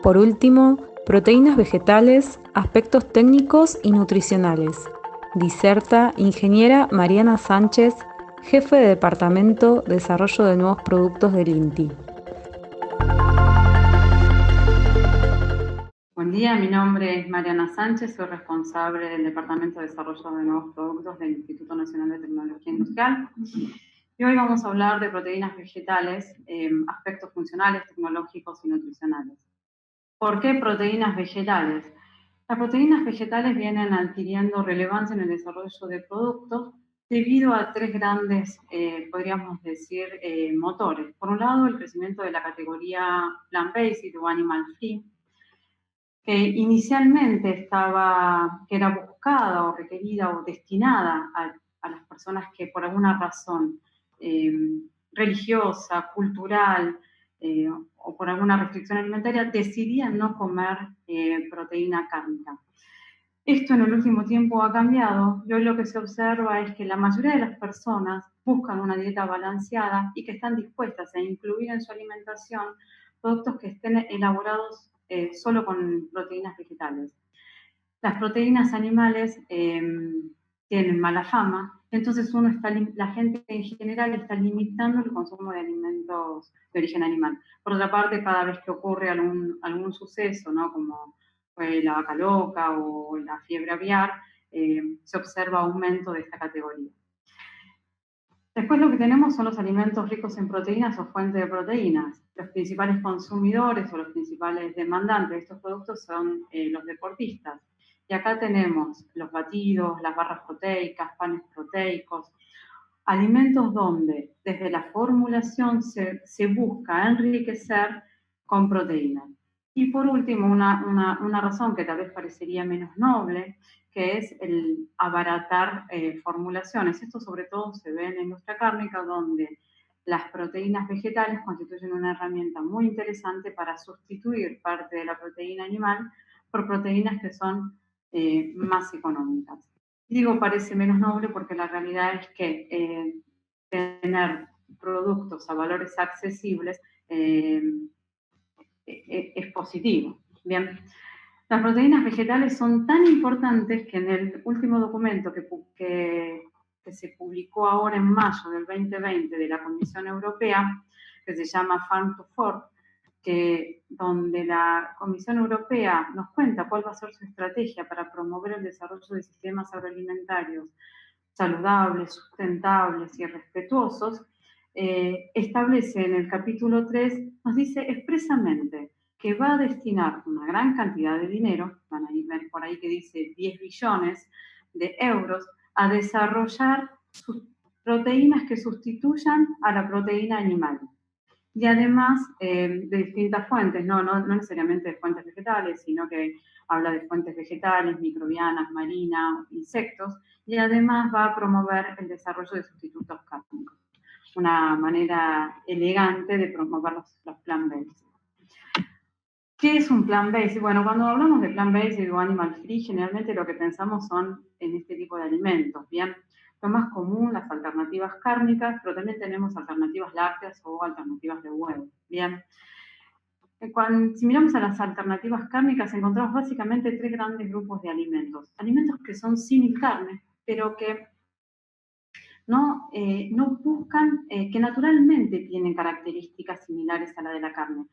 por último, proteínas vegetales, aspectos técnicos y nutricionales. Diserta ingeniera Mariana Sánchez, jefe de Departamento Desarrollo de Nuevos Productos del INTI. Buen día, mi nombre es Mariana Sánchez, soy responsable del Departamento de Desarrollo de Nuevos Productos del Instituto Nacional de Tecnología Industrial. Y hoy vamos a hablar de proteínas vegetales, aspectos funcionales, tecnológicos y nutricionales. ¿Por qué proteínas vegetales? Las proteínas vegetales vienen adquiriendo relevancia en el desarrollo de productos debido a tres grandes, podríamos decir, motores. Por un lado, el crecimiento de la categoría plant-based o animal free, que inicialmente que era buscada o requerida o destinada a las personas que por alguna razón religiosa, cultural o por alguna restricción alimentaria decidían no comer proteína cárnica. Esto en el último tiempo ha cambiado y hoy lo que se observa es que la mayoría de las personas buscan una dieta balanceada y que están dispuestas a incluir en su alimentación productos que estén elaborados solo con proteínas vegetales. Las proteínas animales tienen mala fama, entonces la gente en general está limitando el consumo de alimentos de origen animal. Por otra parte, cada vez que ocurre algún suceso, ¿no? Como fue la vaca loca o la fiebre aviar, se observa aumento de esta categoría. Después lo que tenemos son los alimentos ricos en proteínas o fuentes de proteínas. Los principales consumidores o los principales demandantes de estos productos son los deportistas. Y acá tenemos los batidos, las barras proteicas, panes proteicos, alimentos donde desde la formulación se busca enriquecer con proteínas. Y por último, una razón que tal vez parecería menos noble, que es el abaratar formulaciones. Esto sobre todo se ve en la industria cárnica, donde las proteínas vegetales constituyen una herramienta muy interesante para sustituir parte de la proteína animal por proteínas que son más económicas. Digo parece menos noble porque la realidad es que tener productos a valores accesibles es positivo. Bien, las proteínas vegetales son tan importantes que en el último documento que se publicó ahora en mayo del 2020 de la Comisión Europea, que se llama Farm to Fork, donde la Comisión Europea nos cuenta cuál va a ser su estrategia para promover el desarrollo de sistemas agroalimentarios saludables, sustentables y respetuosos, establece en el capítulo 3, nos dice expresamente que va a destinar una gran cantidad de dinero, van a ver por ahí que dice 10 billones de euros, a desarrollar proteínas que sustituyan a la proteína animal. Y además de distintas fuentes, no necesariamente de fuentes vegetales, sino que habla de fuentes vegetales, microbianas, marinas, insectos, y además va a promover el desarrollo de sustitutos cárnicos. Una manera elegante de promover los plant-based. ¿Qué es un plant-based? Bueno, cuando hablamos de plant-based o animal free, generalmente lo que pensamos son en este tipo de alimentos, ¿bien? Lo más común, las alternativas cárnicas, pero también tenemos alternativas lácteas o alternativas de huevo, ¿bien? Si miramos a las alternativas cárnicas, encontramos básicamente tres grandes grupos de alimentos. Alimentos que son símil carne, pero que no buscan, que naturalmente tienen características similares a la de la carne.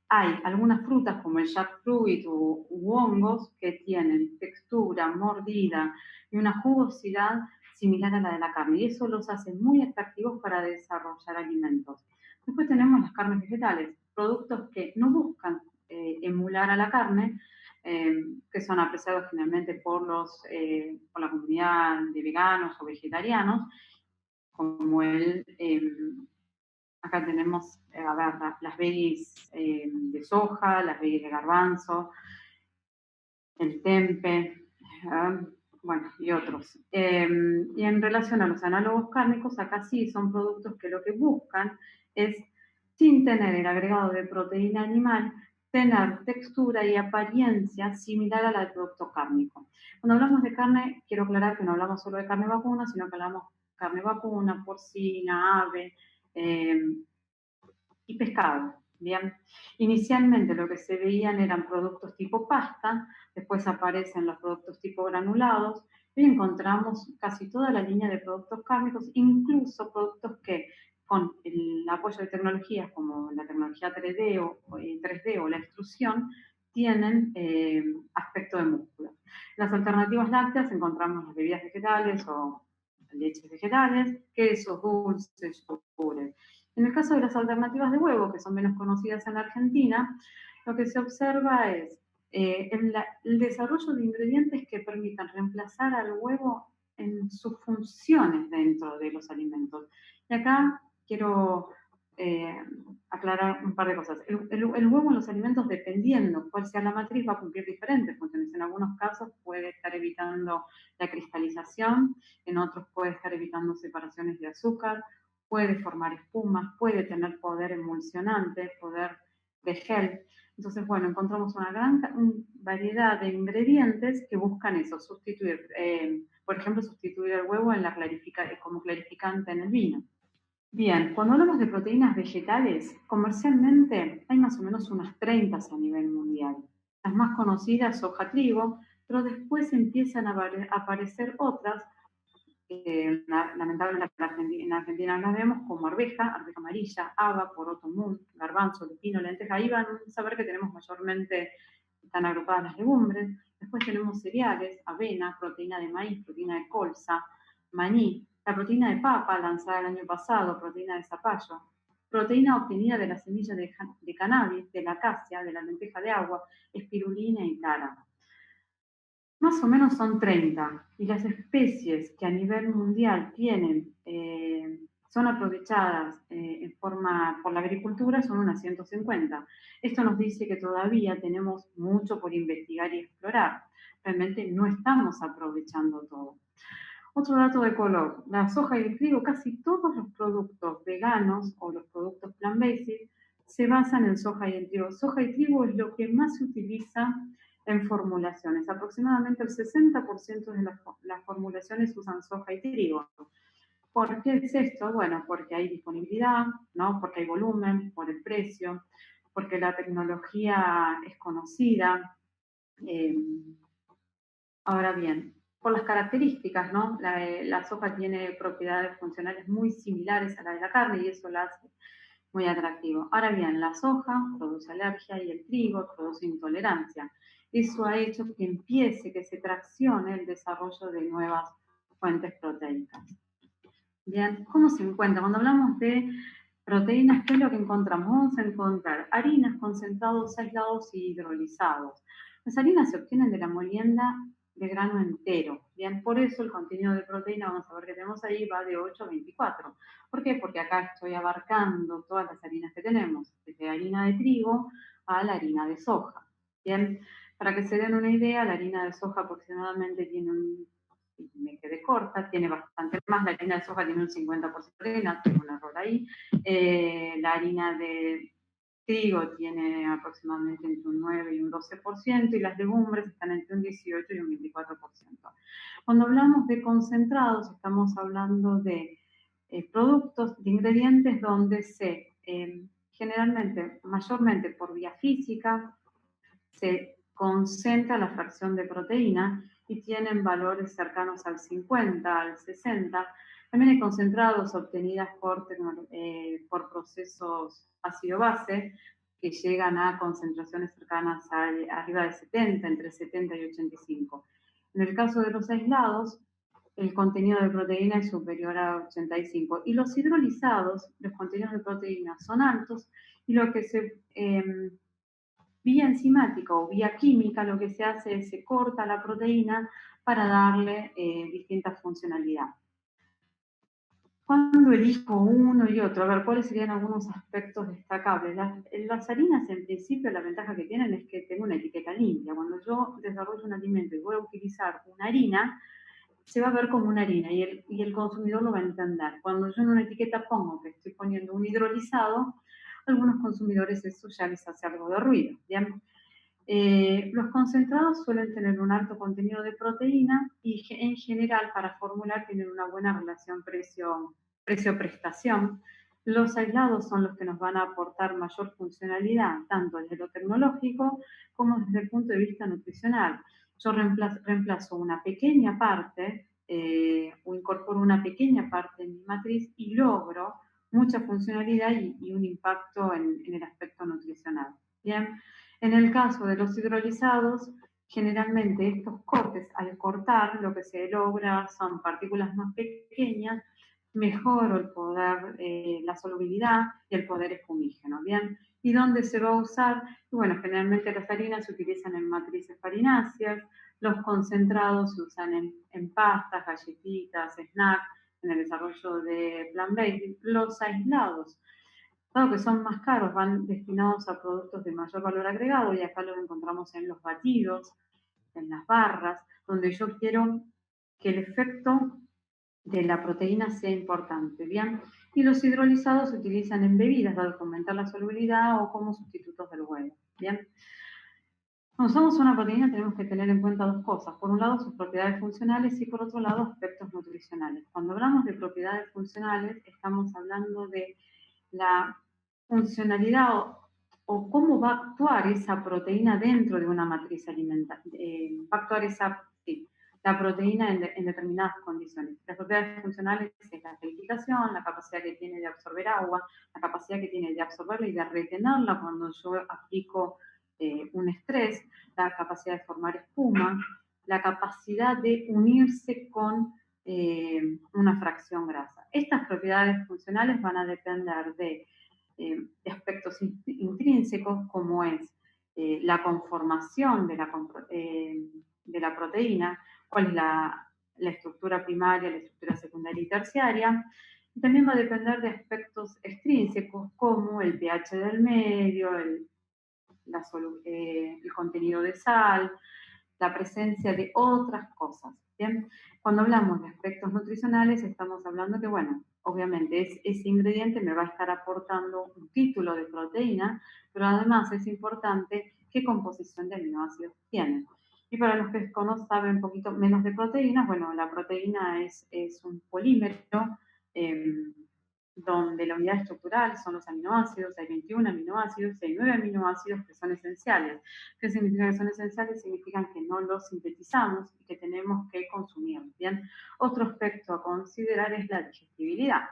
Hay algunas frutas como el jackfruit u hongos que tienen textura, mordida y una jugosidad similar a la de la carne, y eso los hace muy atractivos para desarrollar alimentos. Después tenemos las carnes vegetales, productos que no buscan emular a la carne, que son apreciados generalmente por la comunidad de veganos o vegetarianos, como acá tenemos, las veggies de soja, las veggies de garbanzo, el tempe, bueno, y otros. Y en relación a los análogos cárnicos, acá sí son productos que lo que buscan es, sin tener el agregado de proteína animal, tener textura y apariencia similar a la del producto cárnico. Cuando hablamos de carne, quiero aclarar que no hablamos solo de carne vacuna, sino que hablamos de carne vacuna, porcina, ave y pescado. Bien, inicialmente lo que se veían eran productos tipo pasta, después aparecen los productos tipo granulados, y encontramos casi toda la línea de productos cárnicos, incluso productos que con el apoyo de tecnologías como la tecnología 3D o la extrusión, tienen aspecto de músculo. En las alternativas lácteas encontramos las bebidas vegetales o leches vegetales, quesos, dulces, yogures. En el caso de las alternativas de huevo, que son menos conocidas en Argentina, lo que se observa es el desarrollo de ingredientes que permitan reemplazar al huevo en sus funciones dentro de los alimentos. Y acá quiero eh, aclarar un par de cosas. El huevo en los alimentos, dependiendo cuál sea la matriz, va a cumplir diferentes funciones. En algunos casos puede estar evitando la cristalización, en otros puede estar evitando separaciones de azúcar, puede formar espumas, puede tener poder emulsionante, poder de gel. Entonces, bueno, encontramos una gran variedad de ingredientes que buscan eso, sustituir, por ejemplo, sustituir el huevo en como clarificante en el vino. Bien, cuando hablamos de proteínas vegetales, comercialmente hay más o menos unas 30 a nivel mundial. Las más conocidas, soja, trigo, pero después empiezan a aparecer otras lamentablemente en Argentina las vemos como arveja amarilla, haba, poroto, mung, garbanzo, lupino, lenteja. Ahí van a saber que tenemos mayormente, están agrupadas las legumbres. Después tenemos cereales, avena, proteína de maíz, proteína de colza, maní, la proteína de papa lanzada el año pasado, proteína de zapallo, proteína obtenida de la semilla de cannabis, de la acacia, de la lenteja de agua, espirulina y táramo. Más o menos son 30, y las especies que a nivel mundial son aprovechadas por la agricultura son unas 150. Esto nos dice que todavía tenemos mucho por investigar y explorar. Realmente no estamos aprovechando todo. Otro dato de color, la soja y el trigo, casi todos los productos veganos o los productos plant-based se basan en soja y en trigo. Soja y trigo es lo que más se utiliza en formulaciones. Aproximadamente el 60% de las formulaciones usan soja y trigo. ¿Por qué es esto? Bueno, porque hay disponibilidad, ¿no? Porque hay volumen, por el precio, porque la tecnología es conocida. Eh, Ahora bien, por las características, ¿no? La soja tiene propiedades funcionales muy similares a la de la carne y eso la hace muy atractivo. Ahora bien, la soja produce alergia y el trigo produce intolerancia. Eso ha hecho que empiece, que se traccione el desarrollo de nuevas fuentes proteicas. Bien, ¿cómo se encuentra? Cuando hablamos de proteínas, ¿qué es lo que encontramos? Vamos a encontrar harinas, concentrados aislados y hidrolizados. Las harinas se obtienen de la molienda de grano entero. Bien, por eso el contenido de proteína, vamos a ver que tenemos ahí, va de 8 a 24. ¿Por qué? Porque acá estoy abarcando todas las harinas que tenemos, desde harina de trigo a la harina de soja. Bien, para que se den una idea, la harina de soja aproximadamente tiene me quedé corta, tiene bastante más, la harina de soja tiene un 50% de harina, tengo un error ahí. La harina de trigo tiene aproximadamente entre un 9 y un 12%, y las legumbres están entre un 18 y un 24%. Cuando hablamos de concentrados, estamos hablando de productos, de ingredientes donde generalmente, mayormente por vía física, se concentra la fracción de proteína y tienen valores cercanos al 50, al 60. También hay concentrados obtenidas por procesos ácido-base que llegan a concentraciones cercanas arriba de 70, entre 70 y 85. En el caso de los aislados, el contenido de proteína es superior a 85. Y los hidrolizados, los contenidos de proteína son altos, y lo que vía enzimática o vía química, lo que se hace es se corta la proteína para darle distintas funcionalidades. Cuando elijo uno y otro, a ver, ¿cuáles serían algunos aspectos destacables? Las harinas, en principio, la ventaja que tienen es que tengo una etiqueta limpia. Cuando yo desarrollo un alimento y voy a utilizar una harina, se va a ver como una harina y el consumidor lo va a entender. Cuando yo en una etiqueta pongo que estoy poniendo un hidrolizado, algunos consumidores eso ya les hace algo de ruido. ¿Bien? Los concentrados suelen tener un alto contenido de proteína y en general para formular tienen una buena relación precio-prestación. Los aislados son los que nos van a aportar mayor funcionalidad, tanto desde lo tecnológico como desde el punto de vista nutricional. Yo reemplazo una pequeña parte o incorporo una pequeña parte en mi matriz y logro mucha funcionalidad y un impacto en el aspecto nutricional. Bien, en el caso de los hidrolizados, generalmente estos cortes, al cortar, lo que se logra son partículas más pequeñas, mejor el poder, la solubilidad y el poder espumígeno, ¿bien? ¿Y dónde se va a usar? Y bueno, generalmente las harinas se utilizan en matrices farináceas, los concentrados se usan en pastas, galletitas, snacks, en el desarrollo de plant-based. Los aislados, dado que son más caros, van destinados a productos de mayor valor agregado y acá lo encontramos en los batidos, en las barras, donde yo quiero que el efecto de la proteína sea importante, ¿bien? Y los hidrolizados se utilizan en bebidas, dado que aumentar la solubilidad o como sustitutos del huevo, ¿bien? Cuando usamos una proteína tenemos que tener en cuenta dos cosas. Por un lado, sus propiedades funcionales y por otro lado, aspectos nutricionales. Cuando hablamos de propiedades funcionales, estamos hablando de la funcionalidad o cómo va a actuar esa proteína dentro de una matriz alimentaria. Va a actuar sí, la proteína en determinadas condiciones. Las propiedades funcionales es la gelificación, la capacidad que tiene de absorber agua, la capacidad que tiene de absorberla y de retenerla cuando yo aplico un estrés, la capacidad de formar espuma, la capacidad de unirse con una fracción grasa. Estas propiedades funcionales van a depender de aspectos intrínsecos como es la conformación de la proteína, cuál es la estructura primaria, la estructura secundaria y terciaria. Y también va a depender de aspectos extrínsecos como el pH del medio, el contenido de sal, la presencia de otras cosas. ¿Bien? Cuando hablamos de aspectos nutricionales, estamos hablando que, bueno, obviamente ese ingrediente me va a estar aportando un título de proteína, pero además es importante qué composición de aminoácidos tiene. Y para los que saben un poquito menos de proteínas, bueno, la proteína es un polímero eh, donde la unidad estructural son los aminoácidos, hay 21 aminoácidos y hay 9 aminoácidos que son esenciales. ¿Qué significa que son esenciales? Significan que no los sintetizamos y que tenemos que consumirlos, ¿bien? Otro aspecto a considerar es la digestibilidad.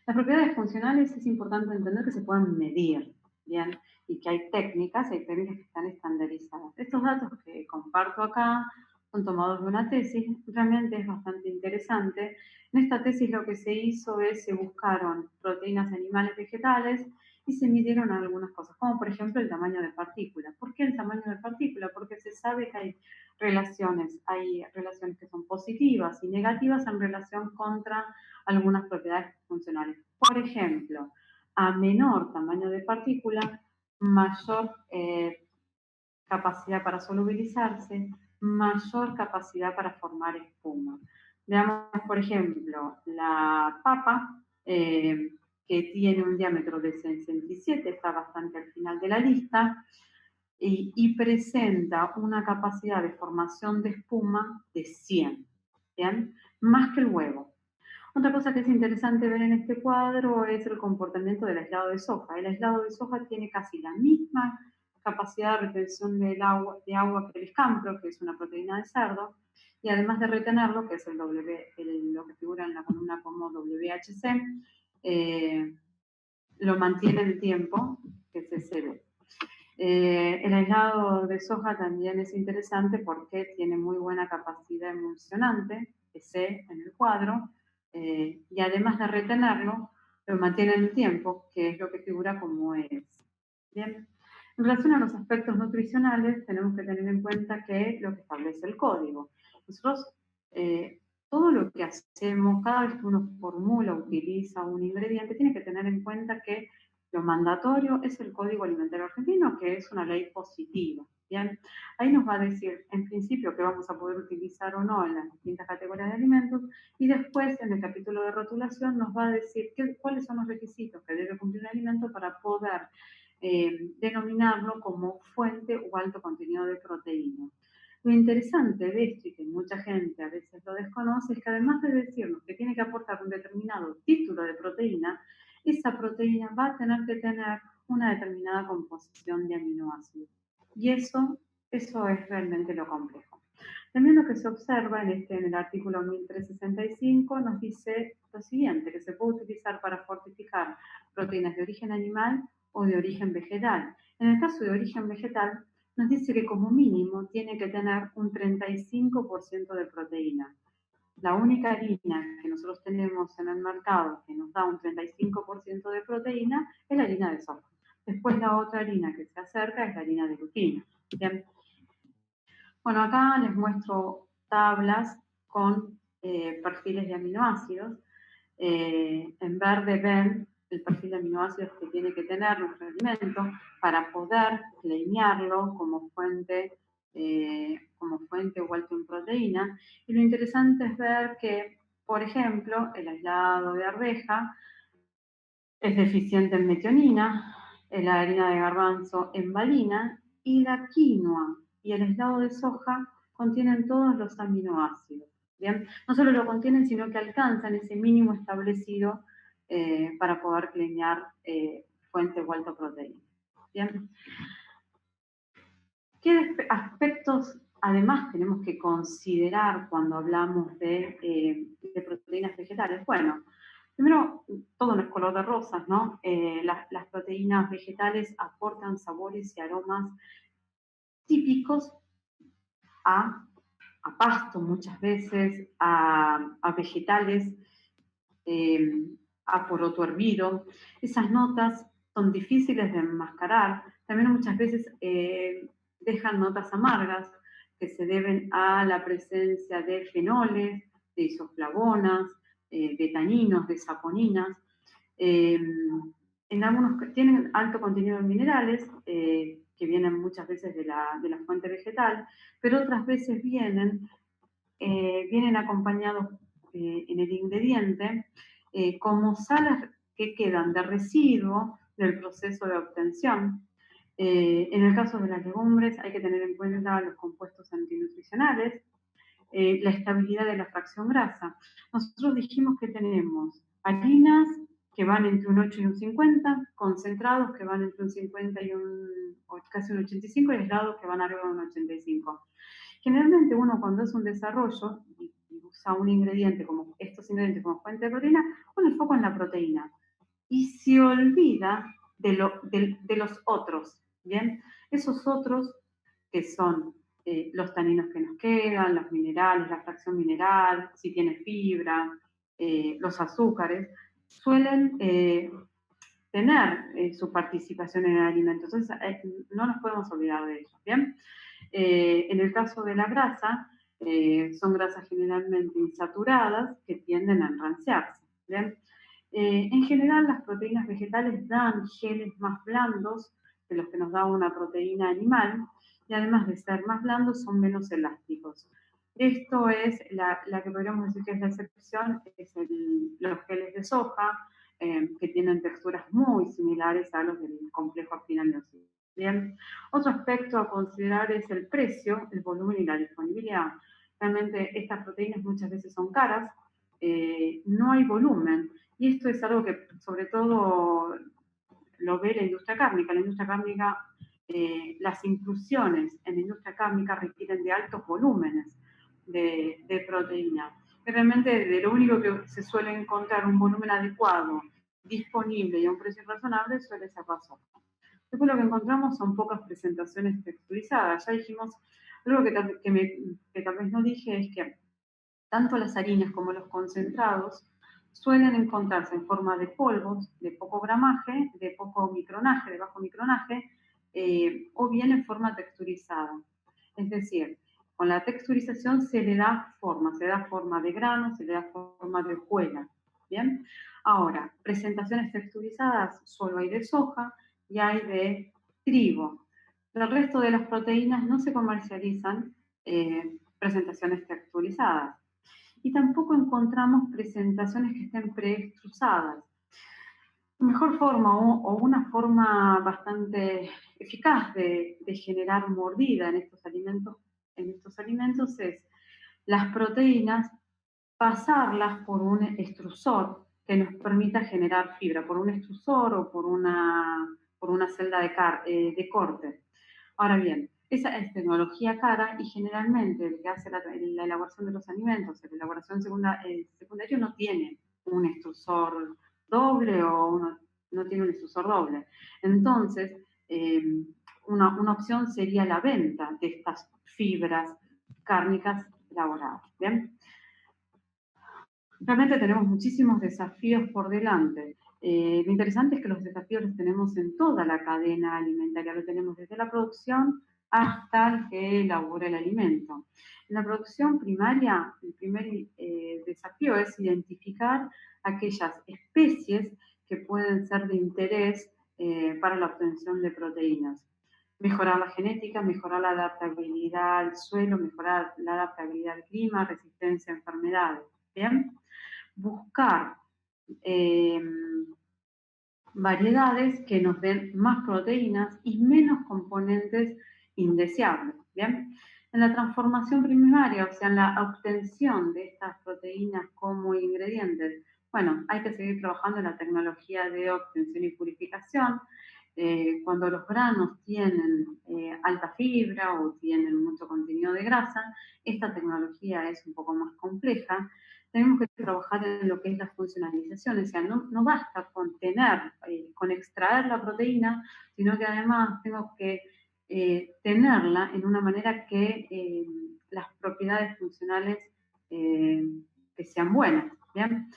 Las propiedades funcionales es importante entender que se pueden medir, ¿bien? Y que hay técnicas que están estandarizadas. Estos datos que comparto acá son tomados de una tesis, realmente es bastante interesante. En esta tesis lo que se hizo es, se buscaron proteínas animales vegetales y se midieron algunas cosas, como por ejemplo el tamaño de partícula. ¿Por qué el tamaño de partícula? Porque se sabe que hay relaciones que son positivas y negativas en relación contra algunas propiedades funcionales. Por ejemplo, a menor tamaño de partícula, mayor capacidad para solubilizarse, mayor capacidad para formar espuma. Veamos, por ejemplo, la papa, que tiene un diámetro de 67, está bastante al final de la lista, y presenta una capacidad de formación de espuma de 100, ¿bien? Más que el huevo. Otra cosa que es interesante ver en este cuadro es el comportamiento del aislado de soja. El aislado de soja tiene casi la misma capacidad de retención de agua que el escampro, que es una proteína de cerdo, y además de retenerlo, que es lo que figura en la columna como WHC, lo mantiene el tiempo, que es SB. El aislado de soja también es interesante porque tiene muy buena capacidad emulsionante, que C en el cuadro, y además de retenerlo, lo mantiene en el tiempo, que es lo que figura como es. Bien. En relación a los aspectos nutricionales, tenemos que tener en cuenta que lo que establece el código. Nosotros, todo lo que hacemos, cada vez que uno formula, utiliza un ingrediente, tiene que tener en cuenta que lo mandatorio es el Código Alimentario Argentino, que es una ley positiva. ¿Bien? Ahí nos va a decir, en principio, que vamos a poder utilizar o no en las distintas categorías de alimentos, y después, en el capítulo de rotulación, nos va a decir cuáles son los requisitos que debe cumplir un alimento para poder denominarlo como fuente o alto contenido de proteína. Lo interesante de esto, y que mucha gente a veces lo desconoce, es que además de decirnos que tiene que aportar un determinado título de proteína, esa proteína va a tener que tener una determinada composición de aminoácidos. Y eso es realmente lo complejo. También lo que se observa en el artículo 1365 nos dice lo siguiente, que se puede utilizar para fortificar proteínas de origen animal o de origen vegetal. En el caso de origen vegetal, nos dice que como mínimo tiene que tener un 35% de proteína. La única harina que nosotros tenemos en el mercado que nos da un 35% de proteína es la harina de soja. Después la otra harina que se acerca es la harina de lutino. Bien. Bueno, acá les muestro tablas con perfiles de aminoácidos. En verde ven el perfil de aminoácidos que tiene que tener nuestro alimento para poder claimearlo como fuente igual que en proteína. Y lo interesante es ver que, por ejemplo, el aislado de arveja es deficiente en metionina, la harina de garbanzo en valina, y la quinoa y el aislado de soja contienen todos los aminoácidos. ¿Bien? No solo lo contienen, sino que alcanzan ese mínimo establecido para poder claimear fuente o alta proteína. ¿Bien? ¿Qué aspectos además tenemos que considerar cuando hablamos de proteínas vegetales? Bueno, primero, todo no es color de rosas, ¿no? Las proteínas vegetales aportan sabores y aromas típicos a, a pasto muchas veces, a vegetales, a poroto hervido. Esas notas son difíciles de enmascarar. También muchas veces dejan notas amargas que se deben a la presencia de fenoles, de isoflavonas, de taninos, de saponinas. En algunos tienen alto contenido de minerales, que vienen muchas veces de la fuente vegetal, pero otras veces vienen acompañados en el ingrediente como sales que quedan de residuo del proceso de obtención. En el caso de las legumbres hay que tener en cuenta los compuestos antinutricionales, la estabilidad de la fracción grasa. Nosotros dijimos que tenemos harinas que van entre un 8 y un 50, concentrados que van entre un 50 y casi un 85, y aislados que van arriba de un 85. Generalmente uno cuando hace un desarrollo y usa un ingrediente como estos ingredientes como fuente de proteína, pone el foco en la proteína y se olvida de los otros, ¿bien? Esos otros que son los taninos que nos quedan, los minerales, la fracción mineral, si tiene fibra, los azúcares, suelen tener su participación en el alimento. Entonces, no nos podemos olvidar de ellos, ¿bien? En el caso de la grasa, son grasas generalmente insaturadas que tienden a enranciarse, ¿bien? En general, las proteínas vegetales dan geles más blandos de los que nos da una proteína animal, y además de ser más blandos, son menos elásticos. Esto es la que podríamos decir que es la excepción, es los geles de soja, que tienen texturas muy similares a los del complejo actinamidosídeo. Bien, otro aspecto a considerar es el precio, el volumen y la disponibilidad. Realmente estas proteínas muchas veces son caras, no hay volumen, y esto es algo que sobre todo lo ve la industria cárnica. La industria cárnica, las inclusiones en la industria cárnica requieren de altos volúmenes de proteína. Realmente de lo único que se suele encontrar un volumen adecuado, disponible y a un precio razonable suele ser la soja. Después lo que encontramos son pocas presentaciones texturizadas. Ya dijimos, algo que tal vez no dije es que tanto las harinas como los concentrados suelen encontrarse en forma de polvos, de poco gramaje, de poco micronaje, de bajo micronaje, o bien en forma texturizada. Es decir, con la texturización se le da forma de grano, se le da forma de hojuela. ¿Bien? Ahora, presentaciones texturizadas solo hay de soja y hay de trigo. El resto de las proteínas no se comercializan presentaciones texturizadas. Y tampoco encontramos presentaciones que estén preextrusadas. La mejor forma o una forma bastante eficaz de generar mordida en estos alimentos en estos alimentos es las proteínas, pasarlas por un extrusor que nos permita generar fibra, por un extrusor o por una celda de corte. Ahora bien, esa es tecnología cara y generalmente el que hace la elaboración de los alimentos, la elaboración secundaria no tiene un extrusor doble no tiene un extrusor doble. Entonces, una opción sería la venta de estas fibras cárnicas elaboradas. ¿Bien? Realmente tenemos muchísimos desafíos por delante. Lo interesante es que los desafíos los tenemos en toda la cadena alimentaria, lo tenemos desde la producción hasta el que elabora el alimento. En la producción primaria, el primer desafío es identificar aquellas especies que pueden ser de interés para la obtención de proteínas. Mejorar la genética, mejorar la adaptabilidad al suelo, mejorar la adaptabilidad al clima, resistencia a enfermedades. ¿Bien? Buscar variedades que nos den más proteínas y menos componentes indeseables. ¿Bien? En la transformación primaria, o sea, en la obtención de estas proteínas como ingredientes, bueno, hay que seguir trabajando en la tecnología de obtención y purificación. Cuando los granos tienen alta fibra o tienen mucho contenido de grasa, esta tecnología es un poco más compleja. Tenemos que trabajar en lo que es la funcionalización, o sea, no basta con tener, con extraer la proteína, sino que además tengo que tenerla en una manera que las propiedades funcionales que sean buenas, ¿bien?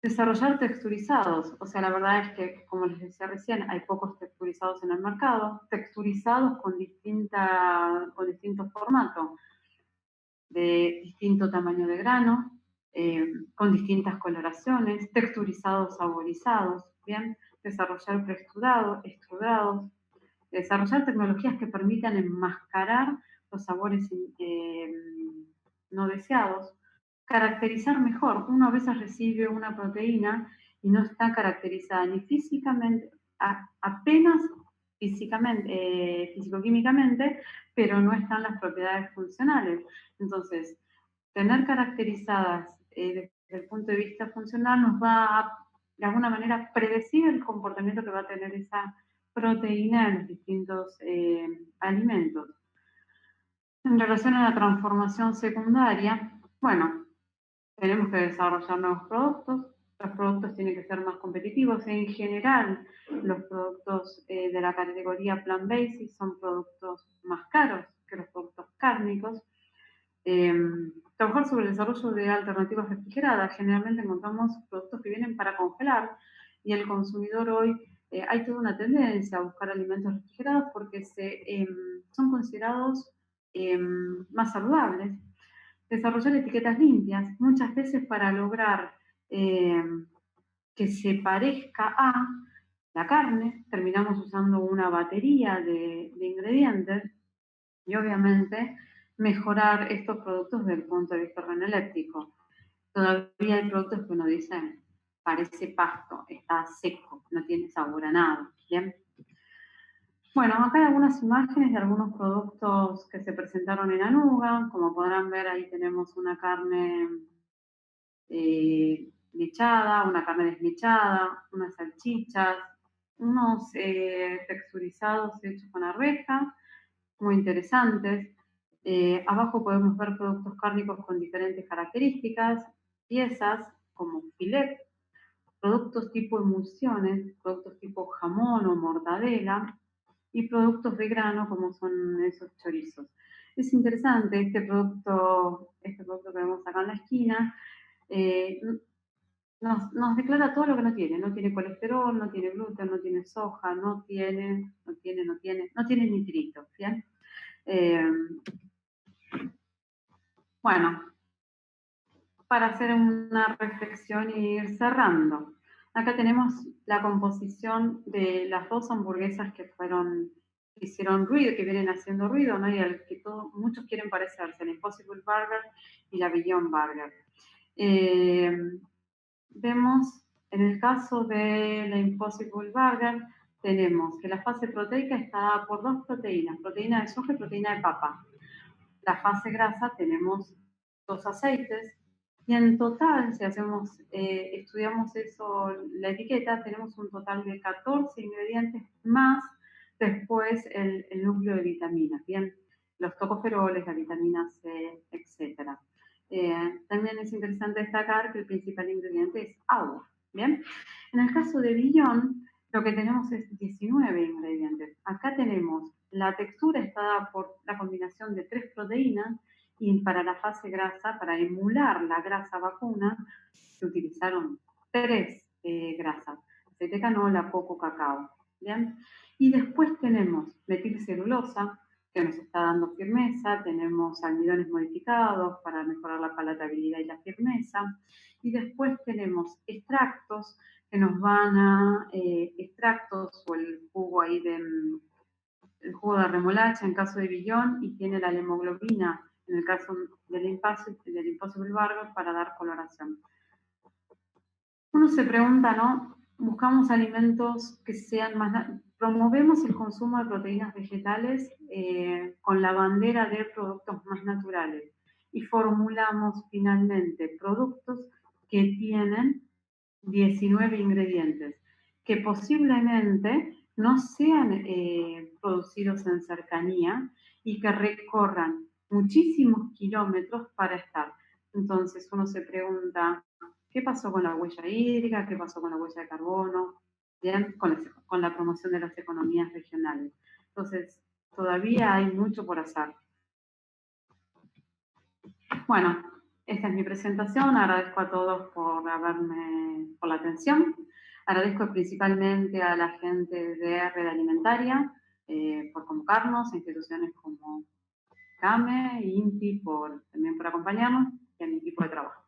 Desarrollar texturizados, o sea, la verdad es que, como les decía recién, hay pocos texturizados en el mercado, texturizados con distintos formatos, de distinto tamaño de grano, con distintas coloraciones, texturizados, saborizados, ¿bien? Desarrollar extrudados, desarrollar tecnologías que permitan enmascarar los sabores no deseados, caracterizar mejor. Uno a veces recibe una proteína y no está caracterizada ni físicamente, apenas físicamente, físico-químicamente, pero no están las propiedades funcionales. Entonces, tener caracterizadas desde el punto de vista funcional nos va a, de alguna manera, predecir el comportamiento que va a tener esa proteína en los distintos alimentos. En relación a la transformación secundaria, bueno, tenemos que desarrollar nuevos productos. Los productos tienen que ser más competitivos. En general, los productos de la categoría plant-based son productos más caros que los productos cárnicos. Trabajar sobre el desarrollo de alternativas refrigeradas. Generalmente encontramos productos que vienen para congelar y el consumidor hoy hay toda una tendencia a buscar alimentos refrigerados porque son considerados más saludables. Desarrollar etiquetas limpias, muchas veces para lograr que se parezca a la carne, terminamos usando una batería de ingredientes y obviamente mejorar estos productos desde el punto de vista organoléptico. Todavía hay productos que uno dice, parece pasto, está seco, no tiene sabor a nada. ¿Bien? Bueno, acá hay algunas imágenes de algunos productos que se presentaron en Anuga. Como podrán ver, ahí tenemos una carne mechada, una carne desmechada, unas salchichas, unos texturizados hechos con arveja, muy interesantes. Abajo podemos ver productos cárnicos con diferentes características, piezas como filet, productos tipo emulsiones, productos tipo jamón o mortadela y productos de grano como son esos chorizos. Es interesante este producto que vemos acá en la esquina, eh, nos declara todo lo que no tiene. No tiene colesterol, no tiene gluten, no tiene soja, no tiene nitrito. ¿Bien? Bueno, para hacer una reflexión y ir cerrando. Acá tenemos la composición de las dos hamburguesas que hicieron ruido, que vienen haciendo ruido, ¿no? Y al que muchos quieren parecerse, la Impossible Burger y la Beyond Burger. Vemos, en el caso de la Impossible Burger, tenemos que la fase proteica está por dos proteínas, proteína de soja y proteína de papa. la fase grasa tenemos 2 aceites, y en total, si hacemos, estudiamos eso, la etiqueta, tenemos un total de 14 ingredientes más después el núcleo de vitaminas, ¿bien? Los tocoferoles, la vitamina C, etc. También es interesante destacar que el principal ingrediente es agua, ¿bien? En el caso de Billón, lo que tenemos es 19 ingredientes. Acá tenemos la textura está dada por la combinación de 3 proteínas, y para la fase grasa, para emular la grasa vacuna, se utilizaron 3 grasas: aceite de canola, coco, cacao. ¿Bien? Y después tenemos metilcelulosa, que nos está dando firmeza, tenemos almidones modificados para mejorar la palatabilidad y la firmeza, y después tenemos extractos que nos van a, extractos o el jugo ahí de, el jugo de remolacha en caso de Billón, y tiene la hemoglobina en el caso del Impossible Burger para dar coloración. Uno se pregunta, ¿no? Buscamos alimentos que sean más... Promovemos el consumo de proteínas vegetales con la bandera de productos más naturales, y formulamos finalmente productos que tienen 19 ingredientes, que posiblemente no sean producidos en cercanía y que recorran muchísimos kilómetros para estar. Entonces uno se pregunta, ¿qué pasó con la huella hídrica? ¿Qué pasó con la huella de carbono? ¿Bien? Con la promoción de las economías regionales. Entonces, todavía hay mucho por hacer. Bueno, esta es mi presentación. Agradezco a todos por la atención. Agradezco principalmente a la gente de Red Alimentaria por convocarnos, a instituciones como CAME, INTI también por acompañarnos, y a mi equipo de trabajo.